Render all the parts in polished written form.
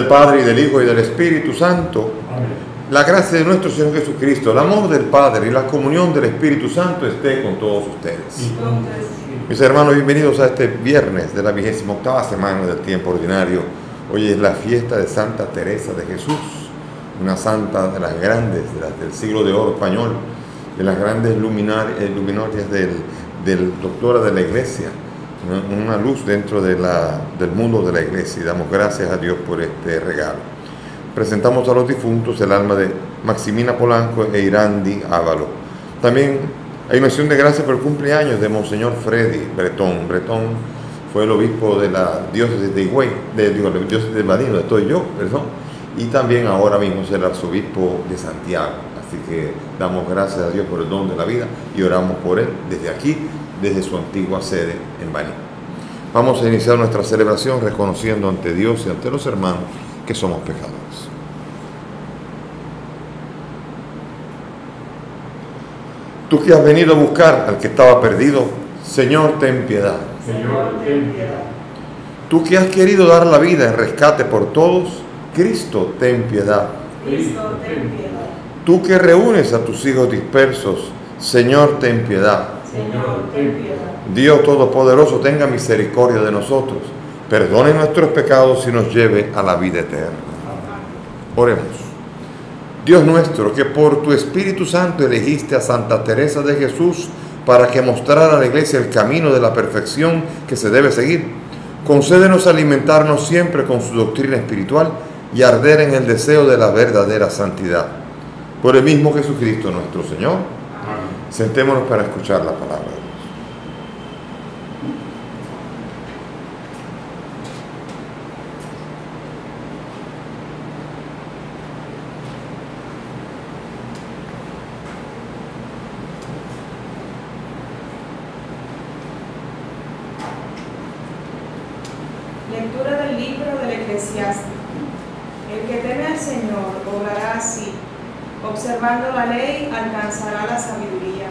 del Padre, y del Hijo, y del Espíritu Santo. Amén. La gracia de nuestro Señor Jesucristo, el amor del Padre y la comunión del Espíritu Santo esté con todos ustedes. Mis hermanos, bienvenidos a este viernes de la 28ª semana del tiempo ordinario. Hoy es la fiesta de Santa Teresa de Jesús, una santa de las grandes, del siglo de oro español, de las grandes luminarias del doctora de la Iglesia, una luz dentro del mundo de la Iglesia, y damos gracias a Dios por este regalo. Presentamos a los difuntos el alma de Maximina Polanco e Irandi Ávalo. También hay una acción de gracias por el cumpleaños de Monseñor Freddy Bretón. Bretón fue el obispo de la diócesis de Higüey, la diócesis de Badino, estoy yo, perdón, y también ahora mismo es el arzobispo de Santiago. Así que damos gracias a Dios por el don de la vida y oramos por él desde aquí, desde su antigua sede en Baní. Vamos a iniciar nuestra celebración reconociendo ante Dios y ante los hermanos que somos pecadores. Tú que has venido a buscar al que estaba perdido, Señor, ten piedad. Señor, ten piedad. Tú que has querido dar la vida en rescate por todos, Cristo, ten piedad. Cristo, ten piedad. Tú que reúnes a tus hijos dispersos, Señor, ten piedad. Señor, ten piedad. Dios Todopoderoso, tenga misericordia de nosotros, perdone nuestros pecados y nos lleve a la vida eterna. Oremos. Dios nuestro, que por tu Espíritu Santo elegiste a Santa Teresa de Jesús para que mostrara a la Iglesia el camino de la perfección que se debe seguir, concédenos alimentarnos siempre con su doctrina espiritual y arder en el deseo de la verdadera santidad. Por el mismo Jesucristo nuestro Señor. Amén. Sentémonos para escuchar la palabra de Dios. Lectura del libro del Eclesiástico. El que teme al Señor obrará así, observando la ley alcanzará la sabiduría.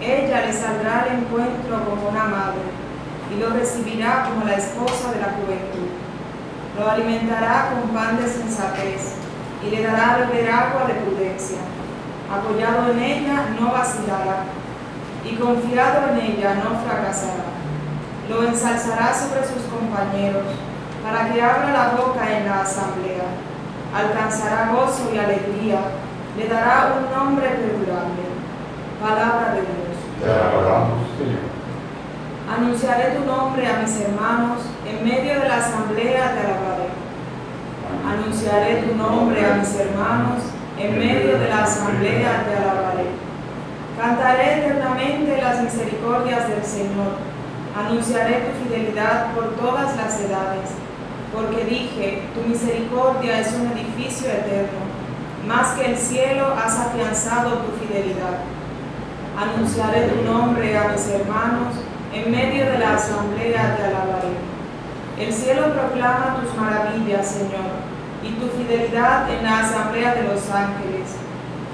Ella le saldrá al encuentro como una madre, y lo recibirá como la esposa de la juventud. Lo alimentará con pan de sensatez, y le dará a beber agua de prudencia. Apoyado en ella no vacilará, y confiado en ella no fracasará. Lo ensalzará sobre sus compañeros, para que abra la boca en la asamblea. Alcanzará gozo y alegría, le dará un nombre perdurable. Palabra de Dios. Te alabamos, Señor. Anunciaré tu nombre a mis hermanos, en medio de la asamblea te alabaré. Anunciaré tu nombre a mis hermanos, en medio de la asamblea te alabaré. Cantaré eternamente las misericordias del Señor. Anunciaré tu fidelidad por todas las edades, porque dije, tu misericordia es un edificio eterno, más que el cielo has afianzado tu fidelidad. Anunciaré tu nombre a mis hermanos, en medio de la asamblea te alabaré. El cielo proclama tus maravillas, Señor, y tu fidelidad en la asamblea de los ángeles.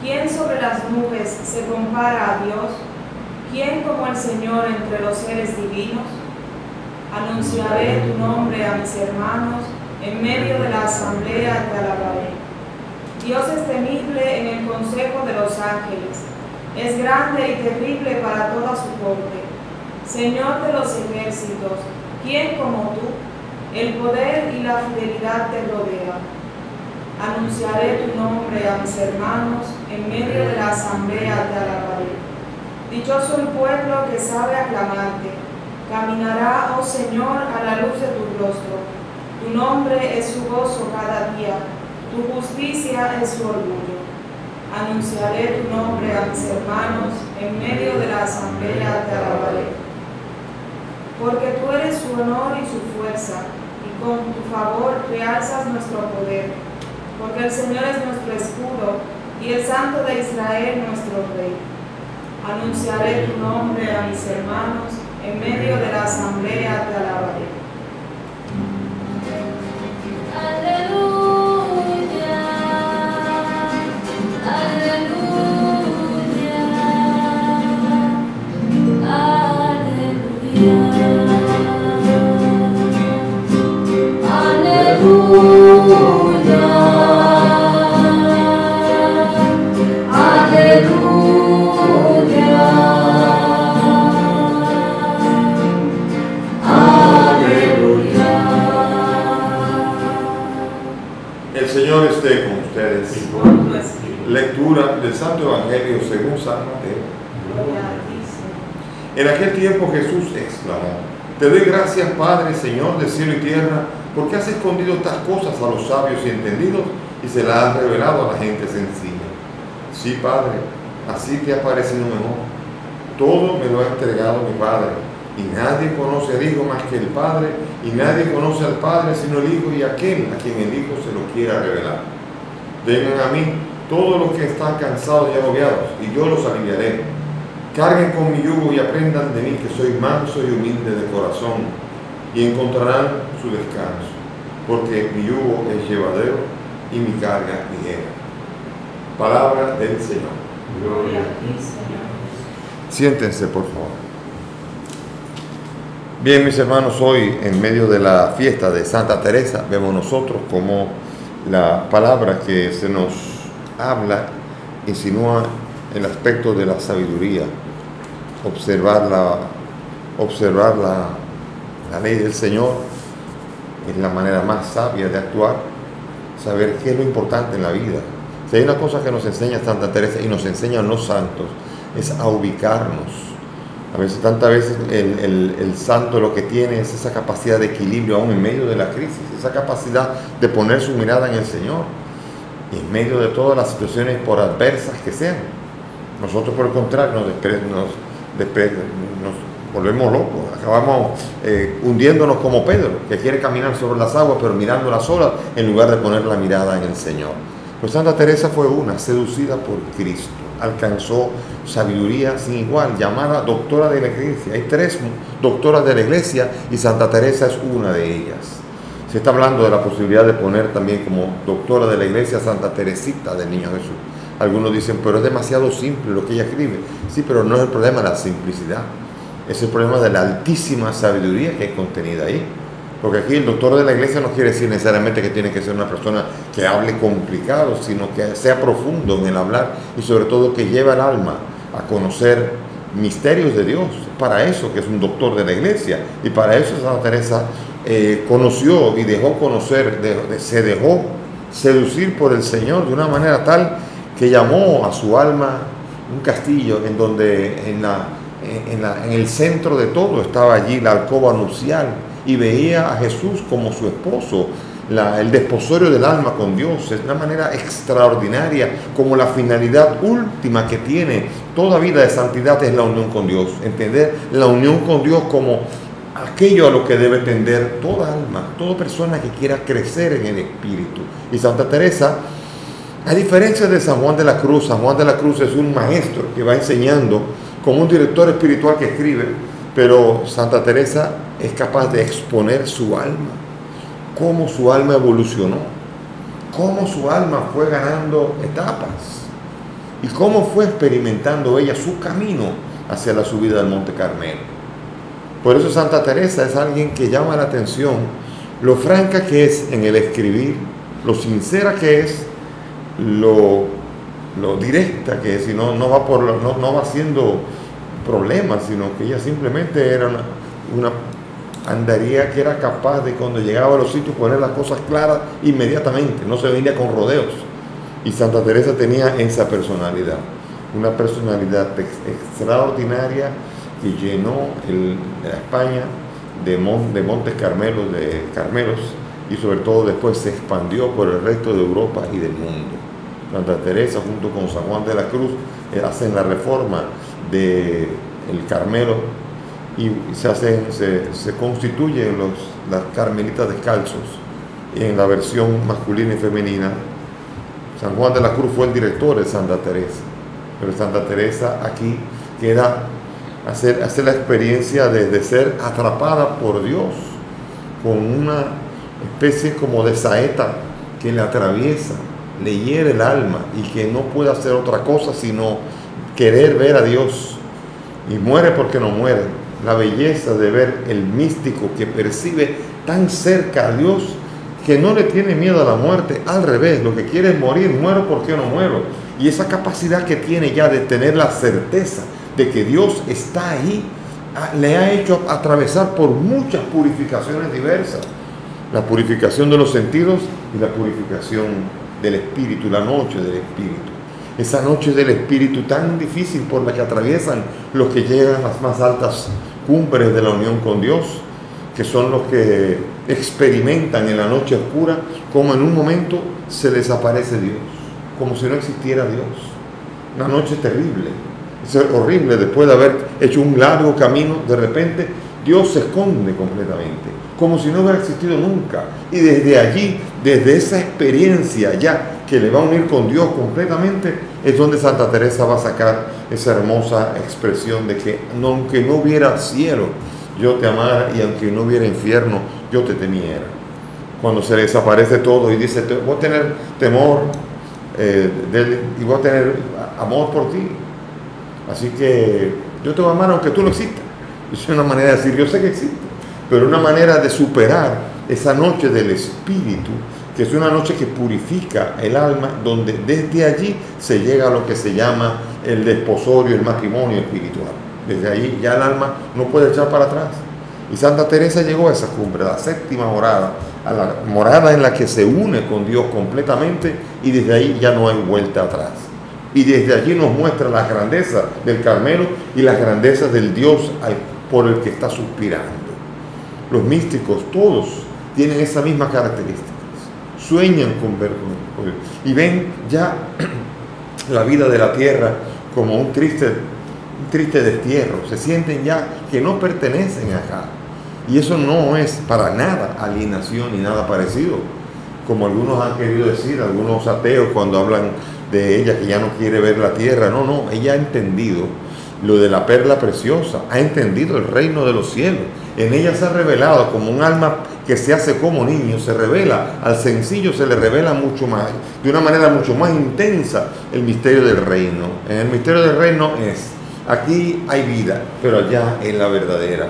¿Quién sobre las nubes se compara a Dios? ¿Quién como el Señor entre los seres divinos? Anunciaré tu nombre a mis hermanos, en medio de la asamblea te alabaré. Dios es temible en el consejo de los ángeles, es grande y terrible para toda su corte. Señor de los ejércitos, ¿quién como tú? El poder y la fidelidad te rodean. Anunciaré tu nombre a mis hermanos, en medio de la asamblea te alabaré. Dichoso el pueblo que sabe aclamarte, caminará, oh Señor, a la luz de tu rostro. Tu nombre es su gozo cada día, tu justicia es su orgullo. Anunciaré tu nombre a mis hermanos, en medio de la asamblea te alabaré. Porque tú eres su honor y su fuerza, y con tu favor realzas nuestro poder. Porque el Señor es nuestro escudo, y el Santo de Israel nuestro Rey. Anunciaré tu nombre a mis hermanos, en medio de la asamblea te alabaré. Aleluya, aleluya, aleluya, aleluya. Señor esté con ustedes. Y Con con tu espíritu. Lectura del Santo Evangelio según San Mateo. Gloria a ti, Señor. En aquel tiempo Jesús exclamó: Te doy gracias, Padre, Señor de cielo y tierra, porque has escondido estas cosas a los sabios y entendidos y se las has revelado a la gente sencilla. Sí, Padre, así te ha parecido mejor. Todo me lo ha entregado mi Padre, y nadie conoce al Hijo más que el Padre, y nadie conoce al Padre sino el Hijo y aquel a quien el Hijo se lo quiera revelar. Vengan a mí todos los que están cansados y agobiados, y yo los aliviaré. Carguen con mi yugo y aprendan de mí, que soy manso y humilde de corazón, y encontrarán su descanso, porque mi yugo es llevadero y mi carga ligera. Palabra del Señor. Gloria a ti, Señor. Siéntense, por favor. Bien, mis hermanos, hoy en medio de la fiesta de Santa Teresa vemos nosotros como la palabra que se nos habla insinúa el aspecto de la sabiduría, observar la ley del Señor es la manera más sabia de actuar, saber qué es lo importante en la vida. Si hay una cosa que nos enseña Santa Teresa y nos enseñan los santos, es a ubicarnos. A veces, tantas veces el santo lo que tiene es esa capacidad de equilibrio aún en medio de la crisis, esa capacidad de poner su mirada en el Señor y en medio de todas las situaciones por adversas que sean. Nosotros, por el contrario, nos volvemos locos, acabamos hundiéndonos como Pedro, que quiere caminar sobre las aguas pero mirando las olas en lugar de poner la mirada en el Señor. Pues Santa Teresa fue una seducida por Cristo, alcanzó sabiduría sin igual, llamada doctora de la Iglesia. Hay 3 doctoras de la Iglesia y Santa Teresa es una de ellas. Se está hablando de la posibilidad de poner también como doctora de la Iglesia a Santa Teresita del Niño Jesús. Algunos dicen, pero es demasiado simple lo que ella escribe. Sí, pero no es el problema de la simplicidad, es el problema de la altísima sabiduría que hay contenida ahí. Porque aquí el doctor de la Iglesia no quiere decir necesariamente que tiene que ser una persona que hable complicado, sino que sea profundo en el hablar y sobre todo que lleve al alma a conocer misterios de Dios. Para eso que es un doctor de la Iglesia, y para eso Santa Teresa conoció y dejó conocer, se dejó seducir por el Señor de una manera tal que llamó a su alma un castillo en donde en el centro de todo estaba allí la alcoba nupcial, y veía a Jesús como su esposo, el desposorio del alma con Dios. Es una manera extraordinaria, como la finalidad última que tiene toda vida de santidad es la unión con Dios. Entender la unión con Dios como aquello a lo que debe tender toda alma, toda persona que quiera crecer en el Espíritu. Y Santa Teresa, a diferencia de San Juan de la Cruz es un maestro que va enseñando como un director espiritual que escribe, pero Santa Teresa es capaz de exponer su alma, cómo su alma evolucionó, cómo su alma fue ganando etapas y cómo fue experimentando ella su camino hacia la subida del Monte Carmelo. Por eso Santa Teresa es alguien que llama la atención, lo franca que es en el escribir, lo sincera que es, lo directa que es, y no va haciendo problemas, sino que ella simplemente era andaría que era capaz de, cuando llegaba a los sitios, poner las cosas claras inmediatamente, no se venía con rodeos. Y Santa Teresa tenía esa personalidad, una personalidad extraordinaria que llenó la España de Montes Carmelos, de Carmelos, y sobre todo después se expandió por el resto de Europa y del mundo. Santa Teresa junto con San Juan de la Cruz hacen la reforma del Carmelo y se constituyen las carmelitas descalzos en la versión masculina y femenina. San Juan de la Cruz fue el director de Santa Teresa, pero Santa Teresa aquí queda hacer la experiencia de ser atrapada por Dios con una especie como de saeta que le atraviesa, le hiere el alma y que no puede hacer otra cosa sino querer ver a Dios, y muere porque no muere. La belleza de ver el místico que percibe tan cerca a Dios que no le tiene miedo a la muerte, al revés, lo que quiere es morir, muero porque no muero. Y esa capacidad que tiene ya de tener la certeza de que Dios está ahí, le ha hecho atravesar por muchas purificaciones diversas. La purificación de los sentidos y la purificación del Espíritu, la noche del Espíritu. Esa noche del Espíritu tan difícil por la que atraviesan los que llegan a las más altas cumbres de la unión con Dios, que son los que experimentan en la noche oscura como en un momento se les aparece Dios, como si no existiera Dios. Una noche terrible, es horrible. Después de haber hecho un largo camino, de repente Dios se esconde completamente, como si no hubiera existido nunca. Y desde allí, desde esa experiencia ya que le va a unir con Dios completamente, es donde Santa Teresa va a sacar esa hermosa expresión de que aunque no hubiera cielo, yo te amara, y aunque no hubiera infierno, yo te temiera. Cuando se desaparece todo y dice, voy a tener temor y voy a tener amor por ti. Así que yo te voy a amar aunque tú no existas. Es una manera de decir, yo sé que existe, pero una manera de superar esa noche del Espíritu, que es una noche que purifica el alma, donde desde allí se llega a lo que se llama el desposorio, el matrimonio espiritual. Desde allí ya el alma no puede echar para atrás. Y Santa Teresa llegó a esa cumbre, a la séptima morada, a la morada en la que se une con Dios completamente, y desde ahí ya no hay vuelta atrás. Y desde allí nos muestra la grandeza del Carmelo y las grandezas del Dios por el que está suspirando. Los místicos, todos, tienen esa misma característica. Sueñan con ver con Dios y ven ya la vida de la tierra como un triste destierro. Se sienten ya que no pertenecen acá. Y eso no es para nada alienación ni nada parecido, como algunos han querido decir, algunos ateos cuando hablan de ella, que ya no quiere ver la tierra. No, ella ha entendido lo de la perla preciosa, ha entendido el reino de los cielos. En ella se ha revelado como un alma que se hace como niño, se revela, al sencillo se le revela mucho más, de una manera mucho más intensa, el misterio del reino. En el misterio del reino aquí hay vida, pero allá es la verdadera.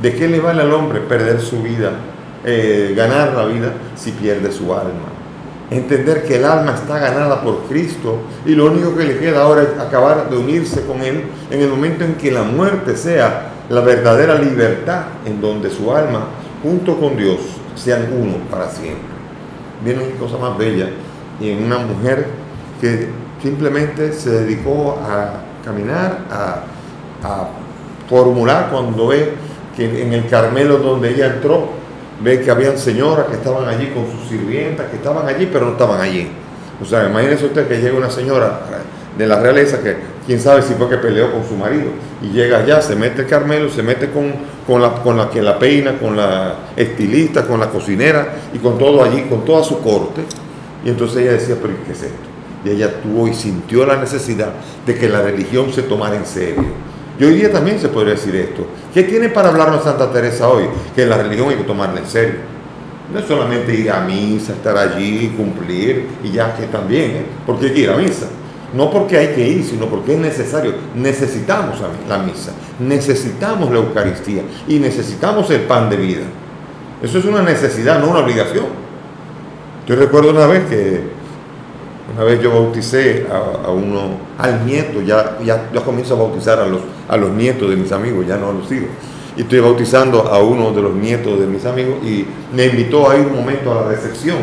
¿De qué le vale al hombre perder su vida, ganar la vida, si pierde su alma? Entender que el alma está ganada por Cristo, y lo único que le queda ahora es acabar de unirse con Él en el momento en que la muerte sea la verdadera libertad, en donde su alma junto con Dios sean uno para siempre. Viene una cosa más bella, y en una mujer que simplemente se dedicó a caminar, a formular, cuando ve que en el Carmelo donde ella entró, ve que habían señoras que estaban allí con sus sirvientas, que estaban allí pero no estaban allí. O sea, imagínese usted que llega una señora de la realeza, que quién sabe si fue que peleó con su marido, y llega allá, se mete el Carmelo, se mete con la que la peina, con la estilista, con la cocinera y con todo allí, con toda su corte. Y entonces ella decía, pero ¿qué es esto? Y ella tuvo y sintió la necesidad de que la religión se tomara en serio. Y hoy día también se podría decir esto. ¿Qué tiene para hablarnos Santa Teresa hoy? Que la religión hay que tomarla en serio. No es solamente ir a misa, estar allí, cumplir, y ya, que también, porque hay que ir a misa. No porque hay que ir, sino porque es necesario. Necesitamos la misa, necesitamos la Eucaristía y necesitamos el pan de vida. Eso es una necesidad, no una obligación. Yo recuerdo una vez yo bauticé al nieto, ya comienzo a bautizar a los nietos de mis amigos, ya no a los hijos. Y estoy bautizando a uno de los nietos de mis amigos, y me invitó a ir un momento a la recepción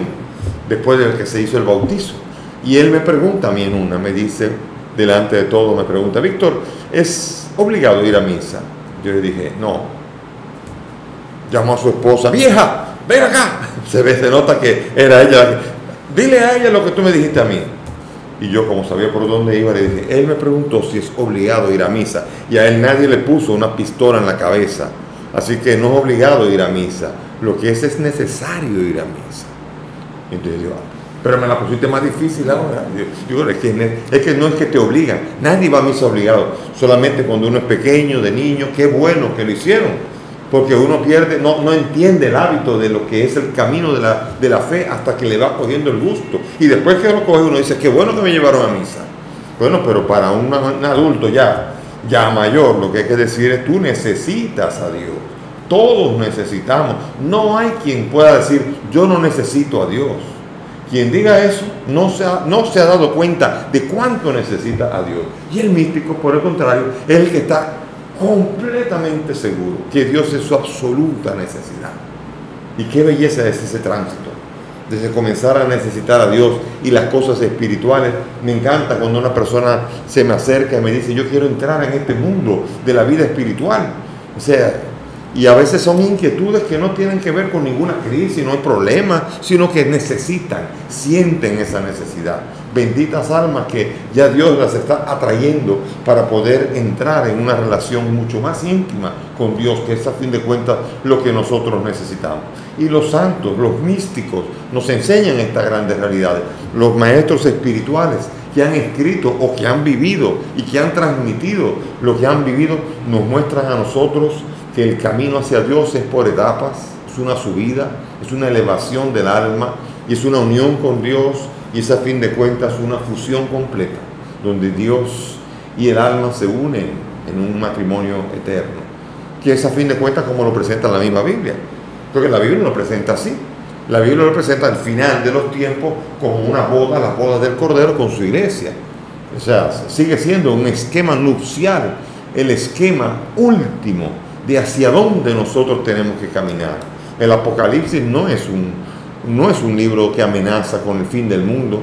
después de que se hizo el bautizo. Y él me pregunta a mí me dice, delante de todo, me pregunta, Víctor, ¿es obligado ir a misa? Yo le dije, no. Llamó a su esposa, vieja, ven acá. Se nota que era ella. Dile a ella lo que tú me dijiste a mí. Y yo, como sabía por dónde iba, le dije, él me preguntó si es obligado ir a misa, y a él nadie le puso una pistola en la cabeza, así que no es obligado ir a misa, lo que es necesario ir a misa. Entonces yo, pero me la pusiste más difícil ahora. Digo, es que no es que te obligan, nadie va a misa obligado, solamente cuando uno es pequeño, de niño. Qué bueno que lo hicieron, porque uno pierde, no entiende el hábito de lo que es el camino de la fe, hasta que le va cogiendo el gusto, y después que lo coge uno dice, qué bueno que me llevaron a misa. Bueno, pero para un adulto ya mayor, lo que hay que decir es, tú necesitas a Dios, todos necesitamos. No hay quien pueda decir, yo no necesito a Dios. Quien diga eso no se ha dado cuenta de cuánto necesita a Dios. Y el místico, por el contrario, es el que está completamente seguro que Dios es su absoluta necesidad. Y qué belleza es ese tránsito. desde comenzar a necesitar a Dios y las cosas espirituales. Me encanta cuando una persona se me acerca y me dice, yo quiero entrar en este mundo de la vida espiritual. O sea, y a veces son inquietudes que no tienen que ver con ninguna crisis, no hay problema, sino que necesitan, sienten esa necesidad. Benditas almas que ya Dios las está atrayendo para poder entrar en una relación mucho más íntima con Dios, que es a fin de cuentas lo que nosotros necesitamos. Y los santos, los místicos, nos enseñan estas grandes realidades. Los maestros espirituales que han escrito o que han vivido y que han transmitido lo que han vivido, nos muestran a nosotros que el camino hacia Dios es por etapas, es una subida, es una elevación del alma y es una unión con Dios, y es a fin de cuentas una fusión completa, donde Dios y el alma se unen en un matrimonio eterno, que es a fin de cuentas como lo presenta la misma Biblia, porque la Biblia lo presenta así. La Biblia lo presenta al final de los tiempos como una boda, la boda del Cordero con su iglesia. O sea, sigue siendo un esquema nupcial, el esquema último de hacia dónde nosotros tenemos que caminar. El Apocalipsis no es un libro que amenaza con el fin del mundo,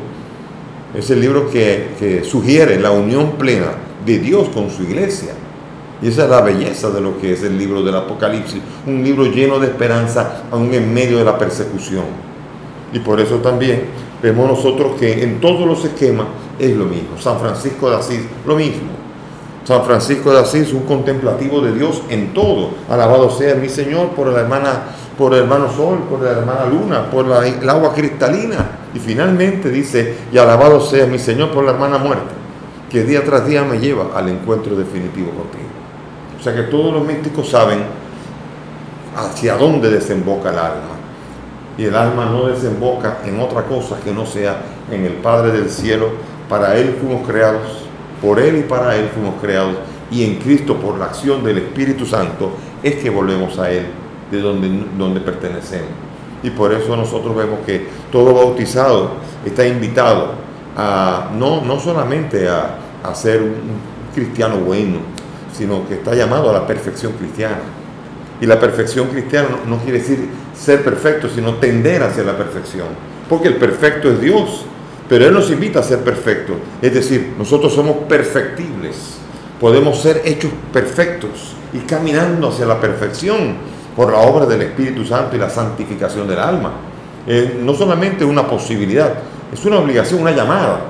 es el libro que sugiere la unión plena de Dios con su iglesia. Y esa es la belleza de lo que es el libro del Apocalipsis, un libro lleno de esperanza aún en medio de la persecución. Y por eso también vemos nosotros que en todos los esquemas es lo mismo. San Francisco de Asís, lo mismo. San Francisco de Asís, un contemplativo de Dios en todo. Alabado sea mi Señor por el hermano Sol, por la hermana Luna, por el agua cristalina. Y finalmente dice, y alabado sea mi Señor por la hermana muerte, que día tras día me lleva al encuentro definitivo contigo. O sea que todos los místicos saben hacia dónde desemboca el alma. Y el alma no desemboca en otra cosa que no sea en el Padre del cielo. Para Él fuimos creados, por Él y para Él fuimos creados. Y en Cristo, por la acción del Espíritu Santo, es que volvemos a Él, de donde pertenecemos. Y por eso nosotros vemos que todo bautizado está invitado a no solamente a ser un cristiano bueno, sino que está llamado a la perfección cristiana. Y la perfección cristiana no quiere decir ser perfecto, sino tender hacia la perfección. Porque el perfecto es Dios, pero Él nos invita a ser perfectos. Es decir, nosotros somos perfectibles, podemos ser hechos perfectos y caminando hacia la perfección por la obra del Espíritu Santo y la santificación del alma. No solamente una posibilidad, es una obligación, una llamada.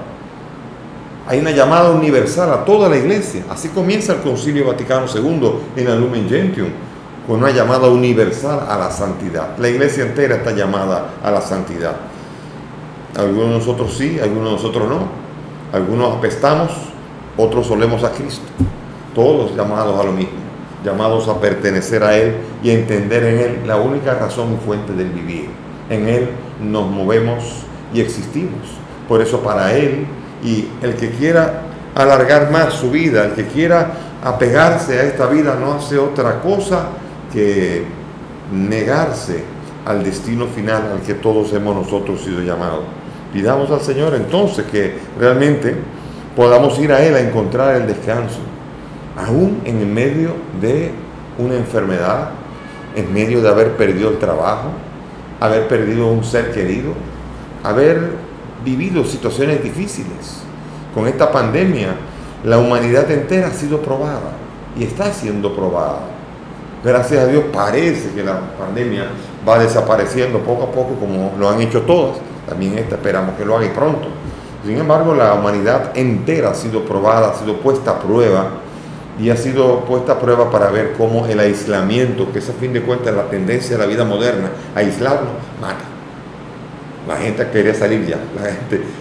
Hay una llamada universal a toda la iglesia. Así comienza el Concilio Vaticano II en la Lumen Gentium, con una llamada universal a la santidad. La iglesia entera está llamada a la santidad. Algunos de nosotros sí, algunos de nosotros no. Algunos apestamos, otros olemos a Cristo. Todos llamados a lo mismo, llamados a pertenecer a Él y a entender en Él la única razón y fuente del vivir. En Él nos movemos y existimos. Por eso para Él, y el que quiera alargar más su vida, el que quiera apegarse a esta vida, no hace otra cosa que negarse al destino final al que todos hemos nosotros sido llamados. Pidamos al Señor entonces que realmente podamos ir a Él a encontrar el descanso, aún en medio de una enfermedad, en medio de haber perdido el trabajo, haber perdido un ser querido, haber vivido situaciones difíciles. Con esta pandemia, la humanidad entera ha sido probada y está siendo probada. Gracias a Dios parece que la pandemia va desapareciendo poco a poco, como lo han hecho todas. También esta esperamos que lo haga y pronto. Sin embargo, la humanidad entera ha sido probada, ha sido puesta a prueba, y ha sido puesta a prueba para ver cómo el aislamiento, que es a fin de cuentas la tendencia de la vida moderna, aislarnos, mata. La gente quería salir ya,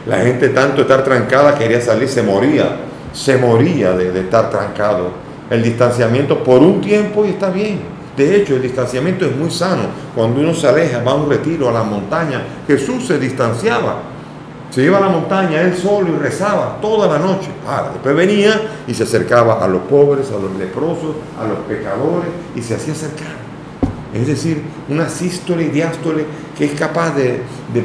la gente tanto estar trancada quería salir, se moría de estar trancado. El distanciamiento por un tiempo y está bien. De hecho, el distanciamiento es muy sano. Cuando uno se aleja, va a un retiro, a la montaña, Jesús se distanciaba. Se iba a la montaña él solo y rezaba toda la noche. Después venía y se acercaba a los pobres, a los leprosos, a los pecadores, y se hacía cercano. Es decir, una sístole y diástole que es capaz de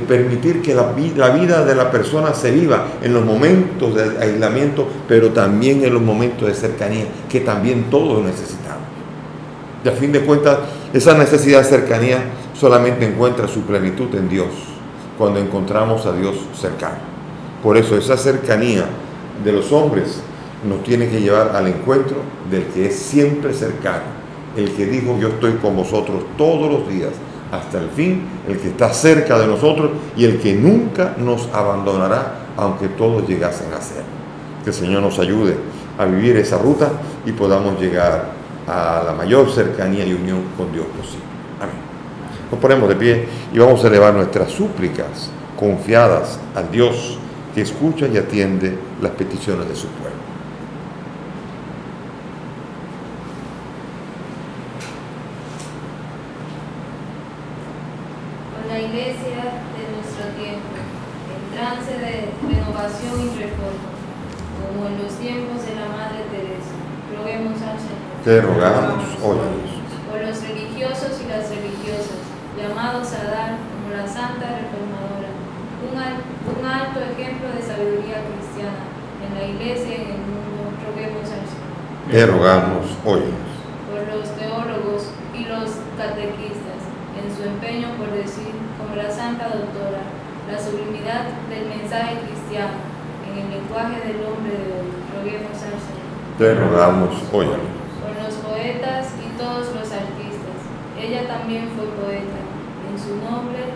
permitir que la vida de la persona se viva en los momentos de aislamiento, pero también en los momentos de cercanía, que también todos necesitamos. Y a fin de cuentas, esa necesidad de cercanía solamente encuentra su plenitud en Dios. cuando encontramos a Dios cercano. Por eso esa cercanía de los hombres nos tiene que llevar al encuentro del que es siempre cercano, el que dijo: yo estoy con vosotros todos los días hasta el fin, el que está cerca de nosotros y el que nunca nos abandonará, aunque todos llegasen a ser. Que el Señor nos ayude a vivir esa ruta y podamos llegar a la mayor cercanía y unión con Dios posible. Amén. Nos ponemos de pie y vamos a elevar nuestras súplicas confiadas al Dios que escucha y atiende las peticiones de su pueblo. La Iglesia de nuestro tiempo, en trance de renovación y reforma, como en los tiempos de la Madre Teresa, roguemos al Señor. Te rogamos, óyenos. Por los religiosos y las religiosas, llamados a dar, como la Santa Reformadora, un alto ejemplo de sabiduría cristiana en la Iglesia y en el mundo, roguemos al Señor. Te rogamos, óyenos. Por los teólogos y los catequistas, en su empeño por decir, como la Santa Doctora, la sublimidad del mensaje cristiano en el lenguaje del hombre de hoy, roguemos al Señor. Te rogamos, óyenos. Por los poetas y todos los artistas, ella también fue poeta, en su noble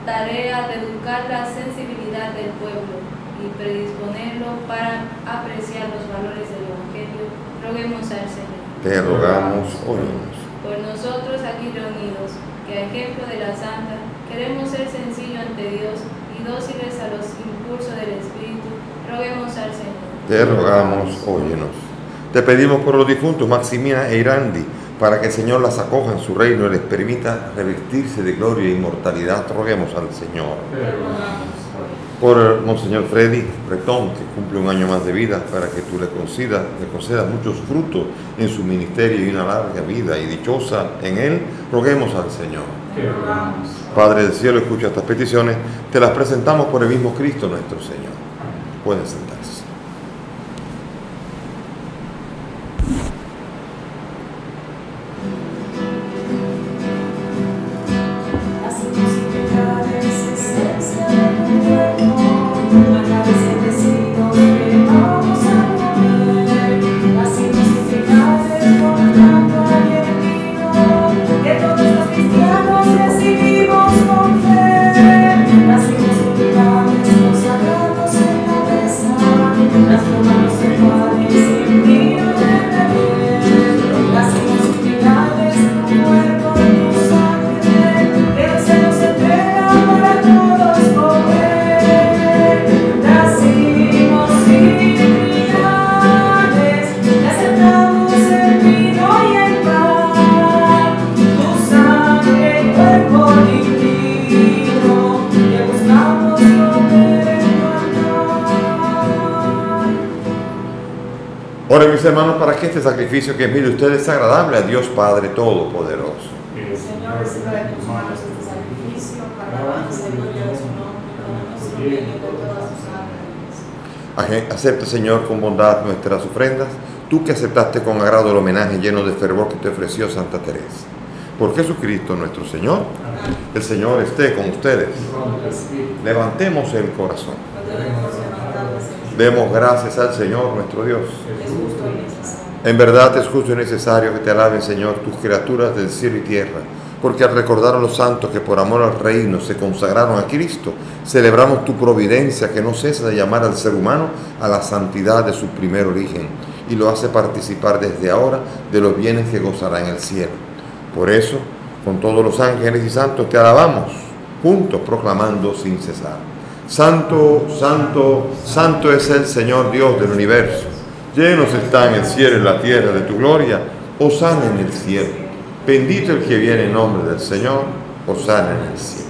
tarea de educar la sensibilidad del pueblo y predisponerlo para apreciar los valores del Evangelio, roguemos al Señor. Te rogamos, óyenos. Por nosotros aquí reunidos, que a ejemplo de la Santa, queremos ser sencillos ante Dios y dóciles a los impulsos del Espíritu, roguemos al Señor. Te rogamos, óyenos. Te pedimos por los difuntos Maximina e Irandi, para que el Señor las acoja en su reino y les permita revestirse de gloria e inmortalidad, roguemos al Señor. Por Monseñor Freddy Bretón, que cumple un año más de vida, para que tú le concedas muchos frutos en su ministerio y una larga vida y dichosa en él, roguemos al Señor. Padre del cielo, escucha estas peticiones, te las presentamos por el mismo Cristo nuestro Señor. Pueden sentarse. Oren, mis hermanos, para que este sacrificio que es mío de ustedes sea agradable a Dios Padre Todopoderoso. Señor, reciba de tus manos este sacrificio para la alabanza y gloria de su nombre, para nuestro bien y de todas sus ángeles. Acepte, Señor, con bondad nuestras ofrendas, tú que aceptaste con agrado el homenaje lleno de fervor que te ofreció Santa Teresa. Por Jesucristo nuestro Señor, el Señor esté con ustedes. Levantemos el corazón. Demos gracias al Señor nuestro Dios. En verdad es justo y necesario que te alaben, Señor, tus criaturas del cielo y tierra, porque al recordar a los santos que por amor al reino se consagraron a Cristo, celebramos tu providencia que no cesa de llamar al ser humano a la santidad de su primer origen y lo hace participar desde ahora de los bienes que gozará en el cielo. Por eso, con todos los ángeles y santos te alabamos, juntos proclamando sin cesar: Santo, santo, santo es el Señor Dios del universo. Llenos están el cielo y la tierra de tu gloria. Hosana en el cielo. Bendito el que viene en nombre del Señor. Hosana en el cielo.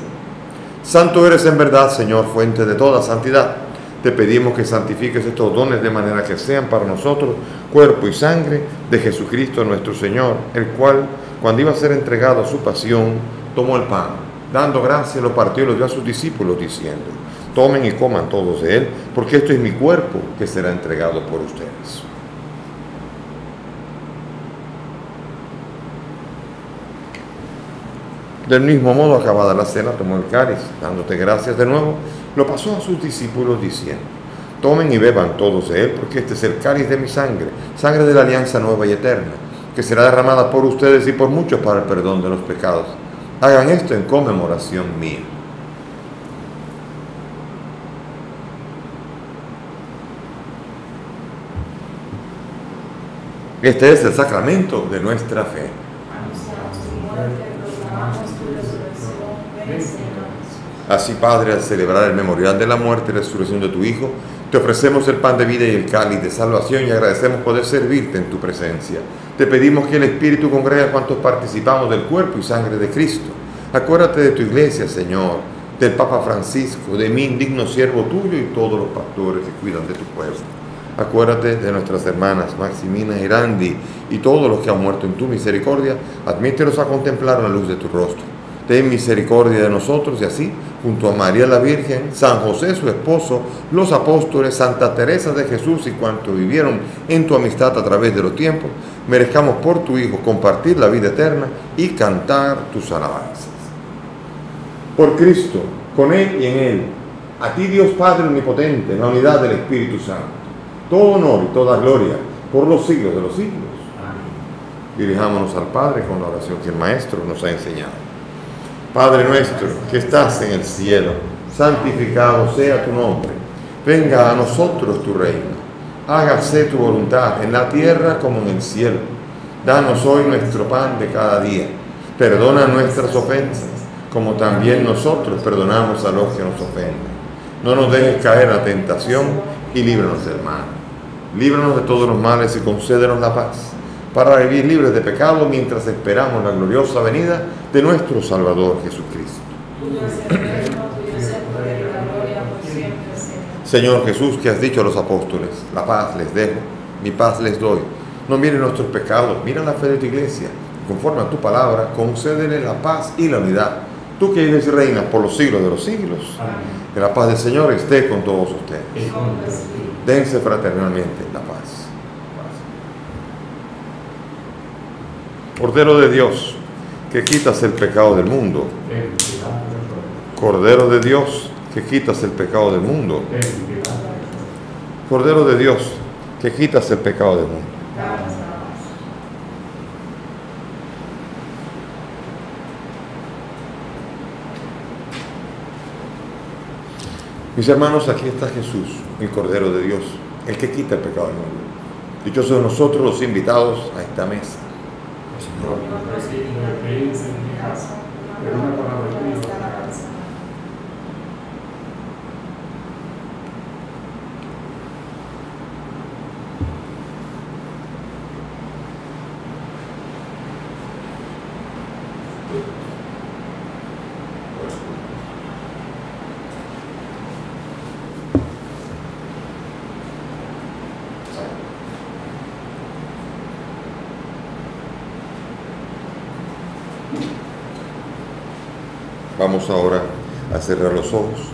Santo eres en verdad, Señor, fuente de toda santidad. Te pedimos que santifiques estos dones de manera que sean para nosotros cuerpo y sangre de Jesucristo nuestro Señor, el cual, cuando iba a ser entregado a su pasión, tomó el pan, dando gracias, lo partió y lo dio a sus discípulos, diciendo: tomen y coman todos de él, porque esto es mi cuerpo que será entregado por ustedes. Del mismo modo, acabada la cena, tomó el cáliz, dándote gracias de nuevo, lo pasó a sus discípulos diciendo: tomen y beban todos de él, porque este es el cáliz de mi sangre, sangre de la alianza nueva y eterna, que será derramada por ustedes y por muchos para el perdón de los pecados. Hagan esto en conmemoración mía. Este es el sacramento de nuestra fe. Así, Padre, al celebrar el memorial de la muerte y resurrección de tu Hijo, te ofrecemos el pan de vida y el cáliz de salvación y agradecemos poder servirte en tu presencia. Te pedimos que el Espíritu congregue a cuantos participamos del cuerpo y sangre de Cristo. Acuérdate de tu iglesia, Señor, del Papa Francisco, de mí, indigno siervo tuyo, y todos los pastores que cuidan de tu pueblo. Acuérdate de nuestras hermanas Maximina y Randy y todos los que han muerto en tu misericordia. Admítelos a contemplar la luz de tu rostro. Ten misericordia de nosotros y así, junto a María la Virgen, San José su esposo, los apóstoles, Santa Teresa de Jesús y cuantos vivieron en tu amistad a través de los tiempos, merezcamos por tu Hijo compartir la vida eterna y cantar tus alabanzas. Por Cristo, con Él y en Él, a ti Dios Padre Omnipotente, en la unidad del Espíritu Santo, todo honor y toda gloria por los siglos de los siglos. Amén. Dirijámonos al Padre con la oración que el Maestro nos ha enseñado. Padre nuestro que estás en el cielo, santificado sea tu nombre. Venga a nosotros tu reino. Hágase tu voluntad en la tierra como en el cielo. Danos hoy nuestro pan de cada día. Perdona nuestras ofensas, como también nosotros perdonamos a los que nos ofenden. No nos dejes caer en la tentación y líbranos del mal. Líbranos de todos los males y concédenos la paz, para vivir libres de pecado mientras esperamos la gloriosa venida de nuestro Salvador Jesucristo. Señor Jesús, que has dicho a los apóstoles: la paz les dejo, mi paz les doy. No miren nuestros pecados, mira la fe de tu iglesia. Conforme a tu palabra, concédele la paz y la unidad. Tú que vives y reinas por los siglos de los siglos. Amén. Que la paz del Señor esté con todos ustedes. Dense fraternalmente la paz. Cordero de Dios, que quitas el pecado del mundo. Cordero de Dios, que quitas el pecado del mundo. Cordero de Dios, que quitas el pecado del mundo. Mis hermanos, aquí está Jesús, el Cordero de Dios, el que quita el pecado del mundo. Dichosos nosotros los invitados a esta mesa. Vamos ahora a cerrar los ojos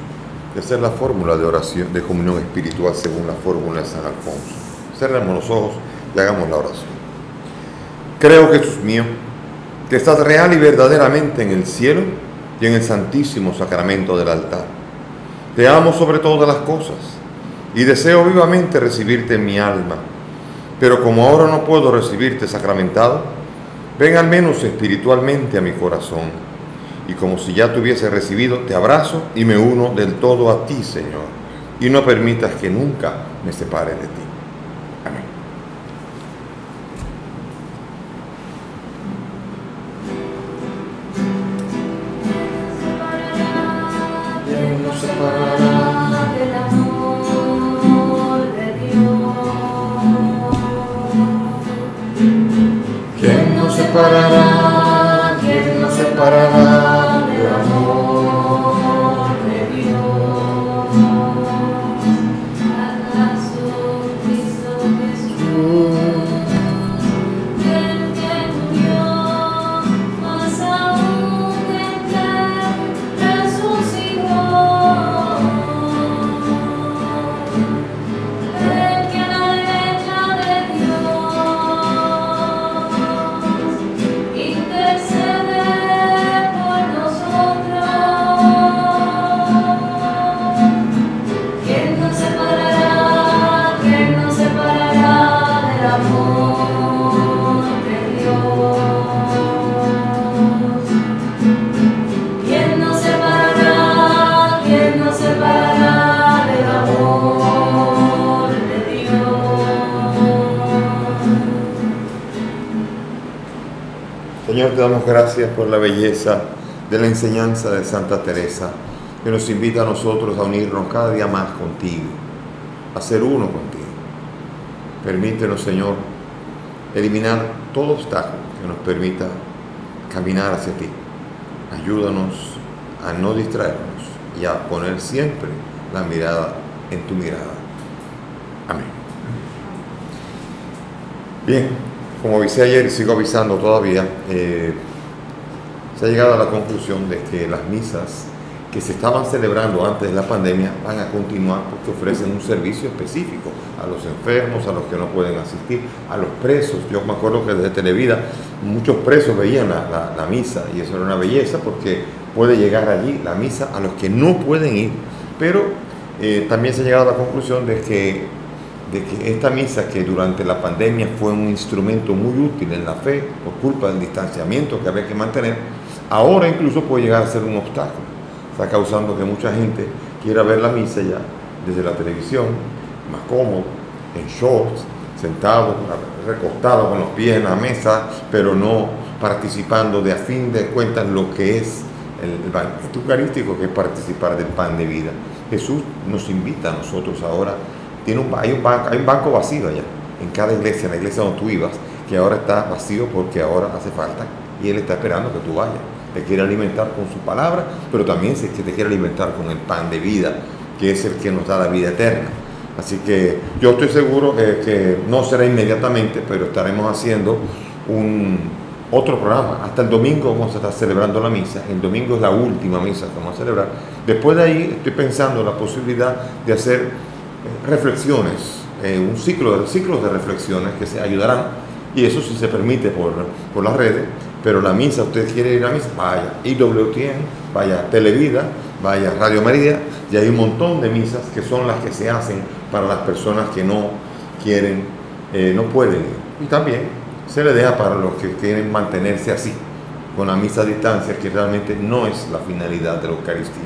y hacer la fórmula de oración, de comunión espiritual según la fórmula de San Alfonso. Cerremos los ojos y hagamos la oración. Creo, Jesús mío, que estás real y verdaderamente en el cielo y en el santísimo sacramento del altar. Te amo sobre todas las cosas y deseo vivamente recibirte en mi alma, pero como ahora no puedo recibirte sacramentado, ven al menos espiritualmente a mi corazón. Y como si ya te hubiese recibido, te abrazo y me uno del todo a ti, Señor, y no permitas que nunca me separe de ti. Amén. ¿Quién nos separará del amor de Dios? ¿Quién nos separará? ¿Quién nos separará? Intercede por Señor, te damos gracias por la belleza de la enseñanza de Santa Teresa, que nos invita a nosotros a unirnos cada día más contigo, a ser uno contigo. Permítenos, Señor, eliminar todo obstáculo que nos permita caminar hacia ti. Ayúdanos a no distraernos y a poner siempre la mirada en tu mirada. Amén. Bien, como avisé ayer y sigo avisando todavía, se ha llegado a la conclusión de que las misas que se estaban celebrando antes de la pandemia van a continuar porque ofrecen un servicio específico a los enfermos, a los que no pueden asistir, a los presos. Yo me acuerdo que desde Televida muchos presos veían la misa y eso era una belleza porque puede llegar allí la misa a los que no pueden ir. Pero también se ha llegado a la conclusión de que esta misa, que durante la pandemia fue un instrumento muy útil en la fe por culpa del distanciamiento que había que mantener, ahora incluso puede llegar a ser un obstáculo. Está causando que mucha gente quiera ver la misa ya desde la televisión, más cómodo, en shorts, sentado, recostado con los pies en la mesa, pero no participando de, a fin de cuentas, lo que es el banquete eucarístico, que es participar del pan de vida. Jesús nos invita a nosotros ahora. Hay un banco vacío allá, en cada iglesia, en la iglesia donde tú ibas, que ahora está vacío porque ahora hace falta y Él está esperando que tú vayas. Te quiere alimentar con su palabra, pero también que te quiere alimentar con el pan de vida, que es el que nos da la vida eterna. Así que yo estoy seguro que no será inmediatamente, pero estaremos haciendo otro programa. Hasta el domingo vamos a estar celebrando la misa. El domingo es la última misa que vamos a celebrar. Después de ahí estoy pensando en la posibilidad de hacer reflexiones, un ciclos de reflexiones que se ayudarán, y eso sí se permite por las redes. Pero la misa, usted quiere ir a misa, vaya IWTN, vaya Televida, vaya Radio María, y hay un montón de misas que son las que se hacen para las personas que no quieren, no pueden ir. Y también se le deja para los que quieren mantenerse así, con la misa a distancia, que realmente no es la finalidad de la Eucaristía.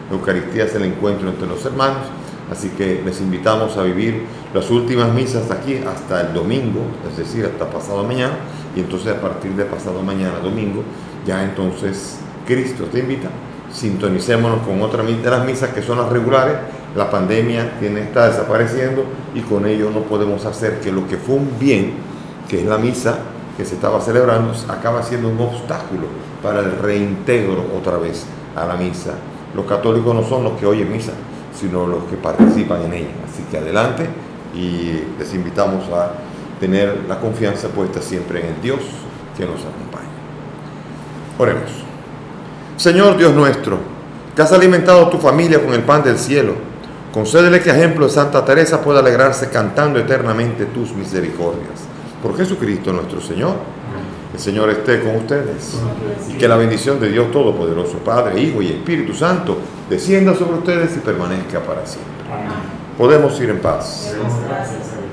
La Eucaristía es el encuentro entre los hermanos, así que les invitamos a vivir las últimas misas aquí hasta el domingo, es decir, hasta pasado mañana, y entonces a partir de pasado mañana, domingo, ya entonces Cristo te invita. Sintonicémonos con otra de las misas que son las regulares. La pandemia está desapareciendo y con ello no podemos hacer que lo que fue un bien, que es la misa que se estaba celebrando, acaba siendo un obstáculo para el reintegro otra vez a la misa. Los católicos no son los que oyen misa, sino los que participan en ella. Así que adelante, y les invitamos a tener la confianza puesta siempre en el Dios que nos acompaña. Oremos. Señor Dios nuestro, que has alimentado a tu familia con el pan del cielo, concédele que, a ejemplo de Santa Teresa, pueda alegrarse cantando eternamente tus misericordias. Por Jesucristo nuestro Señor. El Señor esté con ustedes, y que la bendición de Dios Todopoderoso, Padre, Hijo y Espíritu Santo, descienda sobre ustedes y permanezca para siempre. Podemos ir en paz. Gracias.